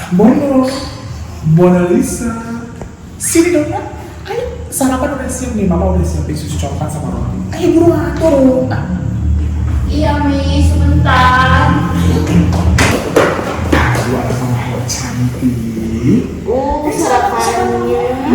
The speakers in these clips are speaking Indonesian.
Mono, Mona Lisa. Sini dong ya. Ayo, sarapan udah siap nih. Mama udah siapin susu coklat sama roti. Ayo buruan turun. Iya, Mi, sebentar. Aduh, anak mama cantik. Sarapannya.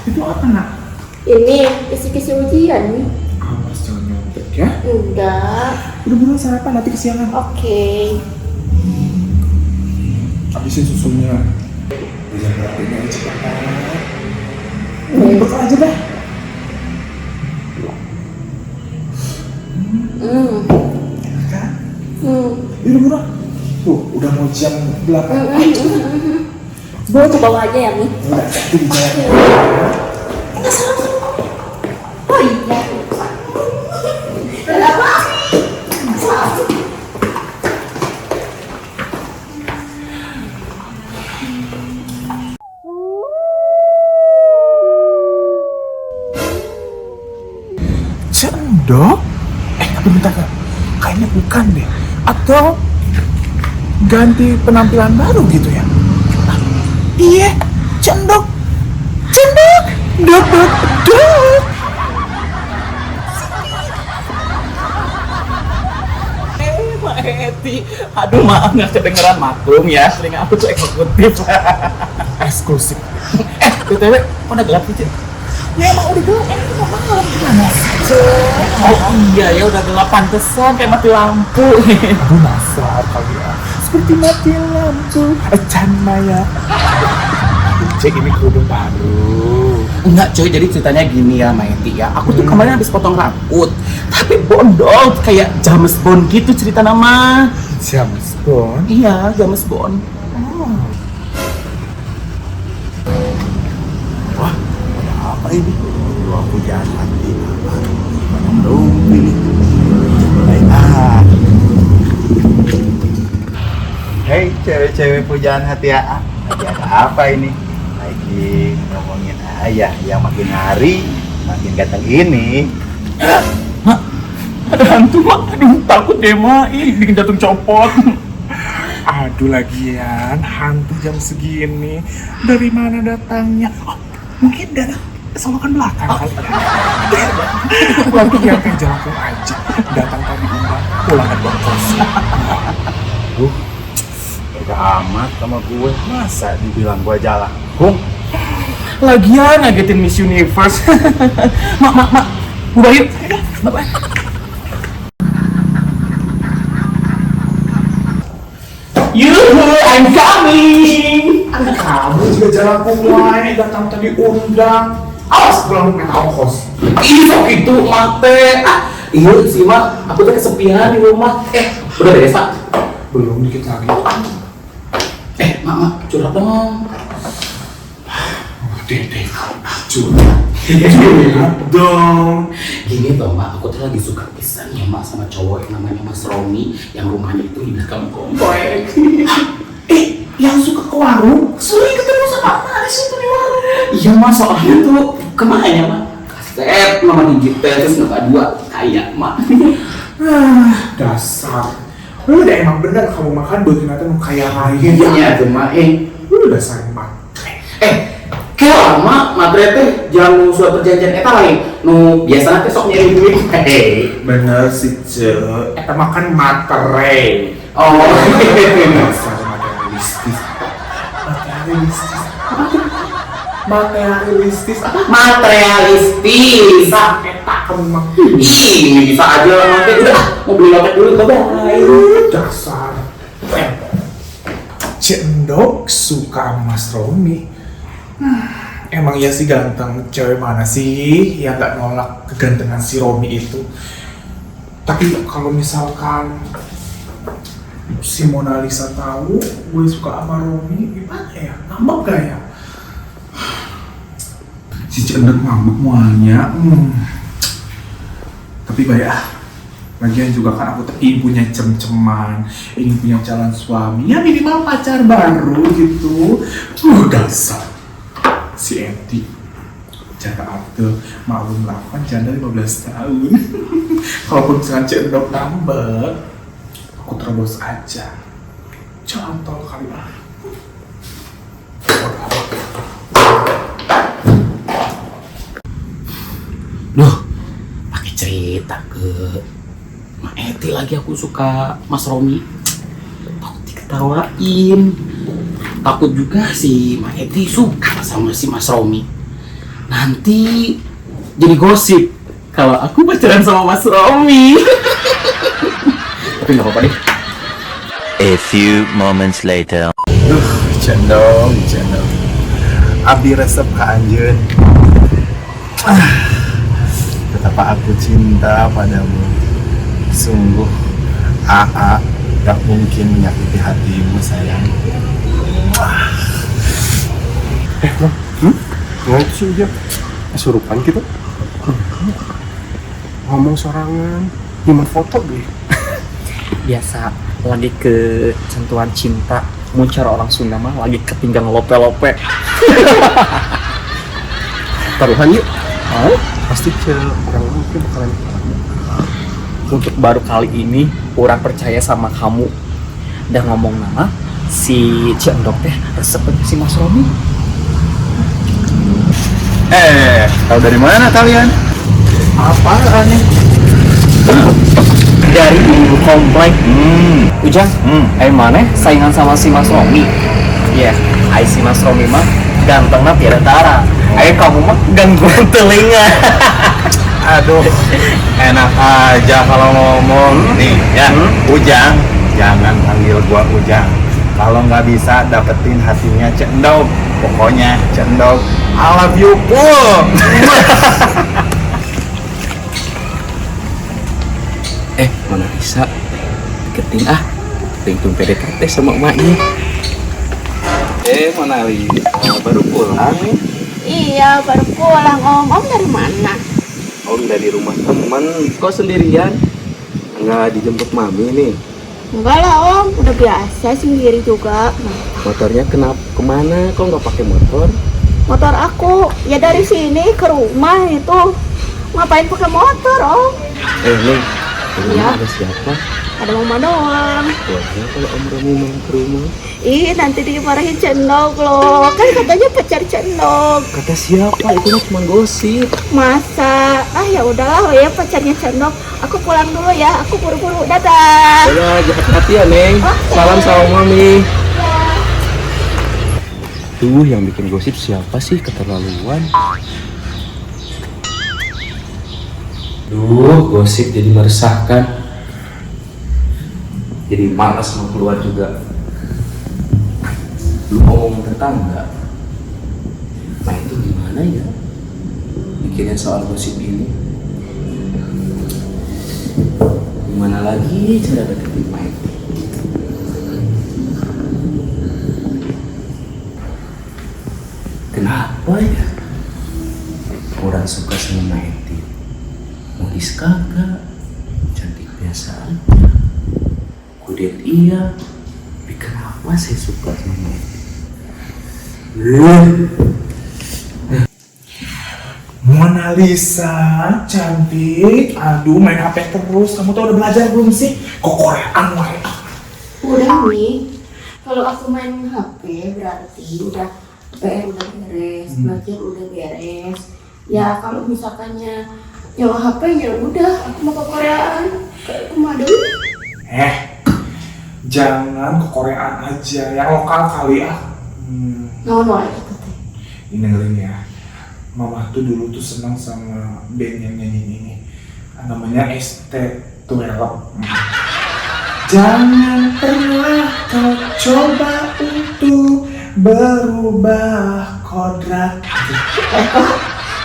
Itu apa nak? Ini kisi-kisi ujian nih. Awas jangan nyontek ya. Enggak. Udah buruan sarapan nanti kesiangan. Oke. Habisin susunya. Jangan berarti aja cepat. Bekal aja dah. Kan? Ini buruan. Tuh, udah mau jam 8. Bawa ke bawah aja ya, Mi. Udah, itu di jalan. Oh iya. Kenapa? Cendok? Tapi bentar Kak. Kayaknya bukan deh. Atau ganti penampilan baru gitu ya? Iya, cendok. Cendok. Dok, dok, dok. Mbak Eti, aduh maaf nggak kedengeran maklum ya, sering aku tuh eksekutif. Eksklusif. BTW, kok udah gelap sih, Cik? Ya emang udah gelap, udah malam gimana? Oh iya ya udah gelap, pantesan kayak mati lampu. Aduh nasar kali ya. Seperti mati lampu. Can Maya. Cek ini kerudung baru. Enggak coy, jadi ceritanya gini ya Mbak Eti ya, aku tuh kemarin habis potong rambut, tapi bondol kayak James Bond gitu cerita nama. James Bond. Iya, James Bond. Wah, ada apa ini? Aduh, aku jangan di mana rumpi nih. Hei cewek-cewek pujaan hati ya. Lagi ada apa ini? Lagi ngomongin ayah yang makin hari makin ganteng ini. Mak, ada hantu mak, aduh takut deh mak, ih bikin jantung copot. Aduh lagian, hantu jam segini dari mana datangnya? Oh, mungkin dari solokan belakang kali ya. Lagian kayak jelangkung aja. Datang tadi undang, pulang ke bongkos. Udah amat sama gue. Masa dibilang gue jalangkung? Lagian ngagetin Miss Universe. Mak, ubah yuk. Bapak. Yuhu, I'm coming. Kamu juga jelangkung wae, datang tadi undang. Awas pulang ke bongkos. Ih, kok gitu mate. Iya sih mak, aku tuh kesepian di rumah. Udah beres pak? Belum, dikit lagi. Mak, curhat dong. Dede, curhat dong. Gini toh mak, aku tuh lagi suka pisan ya mak sama cowok yang namanya Mas Romi, yang rumahnya itu di belakang komplek. Yang suka ke warung, sering ketemu sama Mak di situ di warung. Iya mas, soalnya tuh kemana ya mak? Kaset, mama digital, terus nggak dua, kayak mak. Dasar. Lu udah emang bener kamu makan buat ternyata mau kaya raya. Iya tuh mak, Lu dasar matre. kayak lama matre teh jangan suatu perjanjian eta lain. Nu biasa nanti sok nyari duit. Bener sih Ce, eta makan matre. Oh. Dasar materialistis. Materialistis. Apa? Materialistis. Eta kamu mah. Ini bisa aja lah nanti udah mau beli loket dulu ke Dasar. Cendok suka Mas Romi. Emang iya sih ganteng. Cewek mana sih yang gak nolak kegantengan si Romi itu? Tapi kalau misalkan si Mona Lisa tahu gue suka sama Romi, gimana ya? Ngambek gak ya? Si Cendok ngambek muanya. Tapi baik lagian juga kan aku ingin punya cem-ceman, ingin punya calon suami, ya minimal pacar baru gitu. Dasar si Eti jaga Abdul, maklum lah kan janda 15 tahun. Kalaupun misalkan Cendok ngambek, aku terobos aja. Cantol kali ah. Duh, pakai cerita ke Mak Eti lagi aku suka Mas Romi. Takut diketawain. Takut juga si Mak Eti suka sama si Mas Romi. Nanti jadi gosip kalau aku pacaran sama Mas Romi. Tapi nggak apa-apa deh. A few moments later. Cendong. Abi resep ke Anjeun. Betapa aku cinta padamu. Sungguh, AA gak mungkin menyakiti hatimu, sayang. Nggak sih dia kesurupan gitu. Ngomong sorangan, gimana foto deh. Biasa lagi kecentuan cinta, muncar orang Sunda mah lagi ketinggang lope-lope. Taruhan yuk. Pasti orang mungkin bakalan Untuk baru kali ini orang percaya sama kamu. Dan ngomong nama si Ciendok teh resepnya si Mas Romi. Tahu dari mana kalian? Apaan nih? Dari ibu komplek. Ujang, mana saingan sama si Mas Romi? Ya, si Mas Romi mah gantengnya tiada tara. Kamu mah gangguan telinga. Aduh, enak aja kalau ngomong. Nih ya, Ujang, jangan panggil gua Ujang. Kalau nggak bisa dapetin hatinya Cendog, pokoknya Cendog, I love you full. Mana bisa deketin tingtung PDKT sama emaknya. mana li baru pulang nih. Iya, baru pulang Om. Om dari mana? Om dari rumah teman. Kok sendirian? Nggak dijemput mami nih. Enggak lah Om, udah biasa sendiri juga. Nah, Motornya kenapa kemana? Kok nggak pakai motor? motor aku ya dari sini ke rumah itu. Ngapain pakai motor Om? Nih, di rumah Iya. ada siapa? Ada mama doang. Wajar kalau Om Romi main ke rumah. Ih, nanti dimarahin Cendok loh. Kan katanya pacar Cendok. Kata siapa? Itu mah cuma gosip. Masa? Ah ya udahlah ya pacarnya Cendok. Aku pulang dulu ya. Aku buru-buru. Dadah. Ya, hati-hati ya, Neng. Salam sama mami. Tuh, yang bikin gosip siapa sih? Keterlaluan. Duh, gosip jadi meresahkan. Jadi malas mau keluar juga. Lu ngomong tetangga. Nah itu gimana ya? Mikirin soal gosip ini. Gimana lagi cara deketin Mike? Kenapa ya? Orang suka sama Maiti. Modis kagak, cantik biasa aja. Kudet iya, tapi kenapa saya suka sama Maiti? Mona Lisa, cantik. Aduh, main HP terus. Kamu tuh udah belajar belum sih? Kok Koreaan wae? Udah nih. Kalau aku main HP berarti udah PR udah beres, belajar udah beres. Ya kalau misalkannya nyawa HP ya udah, aku mau ke Koreaan kayak kemarin. Jangan ke Koreaan aja, yang lokal kali ah. No itu teh. Ini dengerin ya. Mama tuh dulu tuh senang sama band yang nyanyi ini. Namanya ST12. Jangan pernah kau coba untuk berubah kodrat.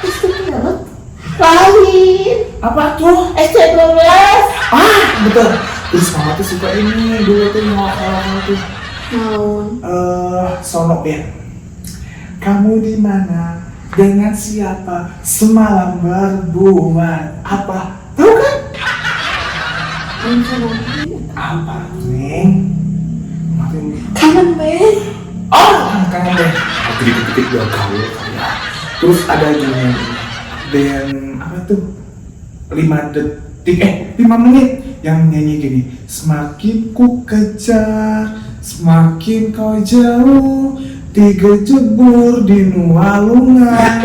ST12 lain. Apa tuh? ST12. Betul. Terus mama tuh suka ini dulu tuh yang lokal tuh. Naon? Sono band. Kamu di mana? Dengan siapa? Semalam berbuat apa? Tahu kan? Apa, Neng? Kangen Ben. Kangen deh. Aku dikit-dikit udah gaul ya. Terus ada juga band apa tuh? 5 menit yang nyanyi gini. Semakin ku kejar, Semakin kau jauh, digejebur di nualungan.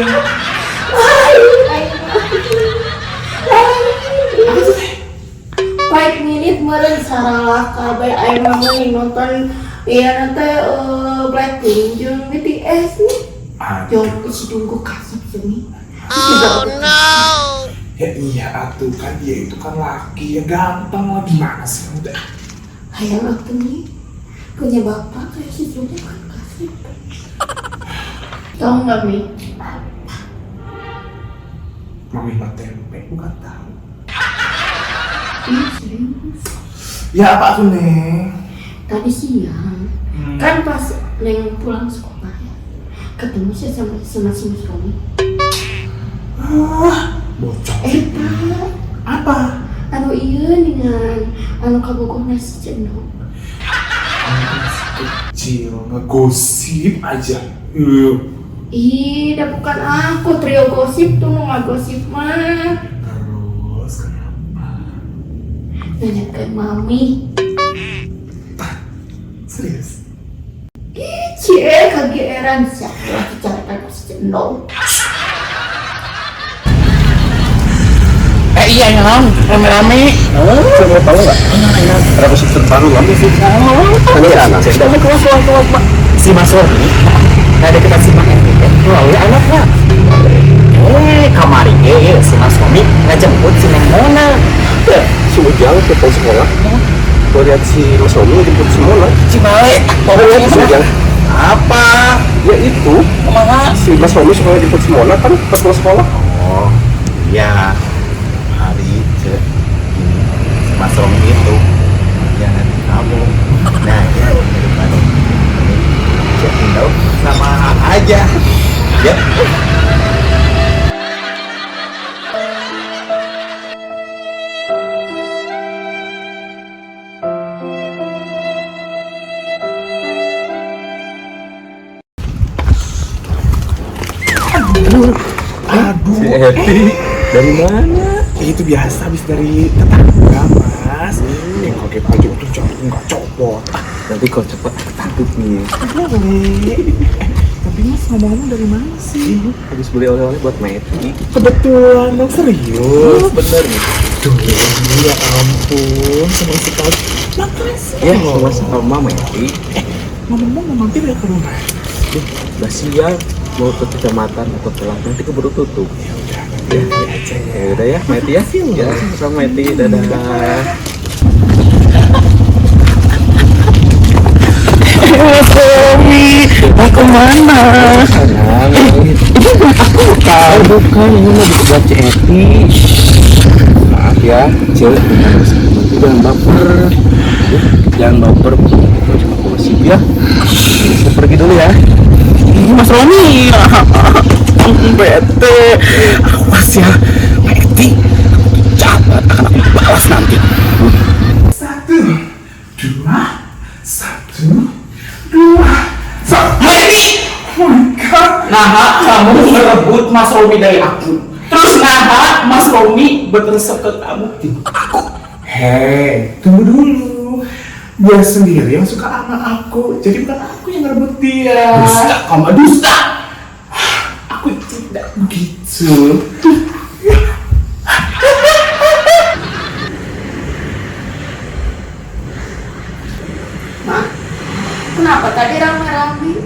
Baik minit meren saralah kabe aing mah nonton ya nanti Blackpink jeung BTS nih. Jom isi tunggu kasih sini. Ya iya atuh kan dia itu kan laki ya gampang lah gimana sih kamu teh? Hayang aku nih punya bapak kayak si Jumbo kan kasih. Tahu nggak Mi? Mami mah tempe bukan tahu. Ih serius. Ya apa tuh Neng? Tadi siang kan pas Neng pulang sekolah ya ketemu sih sama si Mas Romi. Bocor. Pak, Apa? anu iya dengan anu kabogoh nasi cendol. Kecil ngegosip aja. Ih, dah bukan aku trio gosip tuh nggak gosip mah. Terus kenapa? Nanya ke mami. Serius? Cie, kageeran siapa lagi carikan nasi cendol. Iya yang rame-rame. Kamu tahu nggak? Ada musik terbaru kan? Ini anak. Keluar. Si Mas Romi nggak deketan si Mang Eti kan? Melalui anaknya. Kamari si Mas Romi ngejemput si Neng Mona. Si Ujang ke sekolah. Gue lihat si Mas Romi jemput si Mona. Si Bae. Pokoknya si Ujang. Apa? Ya itu. Kemana? Si Mas Romi suka jemput si Mona kan pas pulang sekolah. Oh iya, hari ke Mas Romi itu yang nanti kamu. Nah ya daripada ini cendol sama aja ya. Aduh. Si Eti dari mana? Itu biasa habis dari tetangga Mas. Yang pakai baju tuh copot nggak copot. Nanti kau cepet takut nih. Boleh. Tapi Mas ngomong-ngomong dari mana sih? Habis beli oleh-oleh buat Meti. Kebetulan dong serius. Bener nih. Duh, ya ampun, senang sekali. Makasih. Ya sama Meti. Ngomong-ngomong mau mampir ya ke rumah. Udah siang mau ke kecamatan atau pulang nanti keburu tutup. Ya udah, Ya, aja ya. ya udah ya Meti ya. Ya sama Meti dadah. Romi, mau kemana? Bukan ini mau buat Eti. Maaf ya, Cil. Nanti jangan baper. Jangan baper. Cuma gosip ya. Saya pergi dulu ya. Mas Romi. Bete. Awas ya, Pak Eti. Catat akan aku balas nanti. 1, 2, 1, 2, 1. Eti! Oh my god. Nah, kamu merebut Mas Romi dari aku. Terus nah, Mas Romi bertersep ke kamu. Aku. Hei, tunggu dulu. Dia sendiri yang suka sama aku. Jadi bukan aku yang ngerebut dia. Dusta, kamu dusta. Aku tidak begitu. Ma, kenapa tadi rame-rame?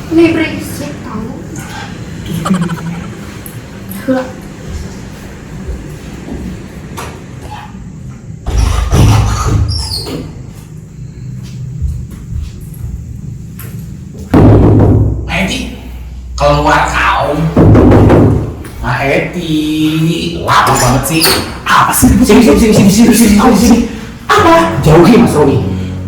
Ini berisik tahu. Lah, Eti, keluar kau. Nah, Eti, lama banget sih. Apa sih? Sini. Apa? Jauhi Mas Romi.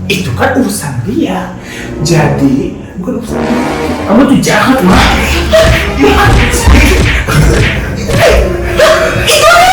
Itu kan urusan dia. Jadi bukan urusan dia. Kamu tuh jahat, Mak. Itu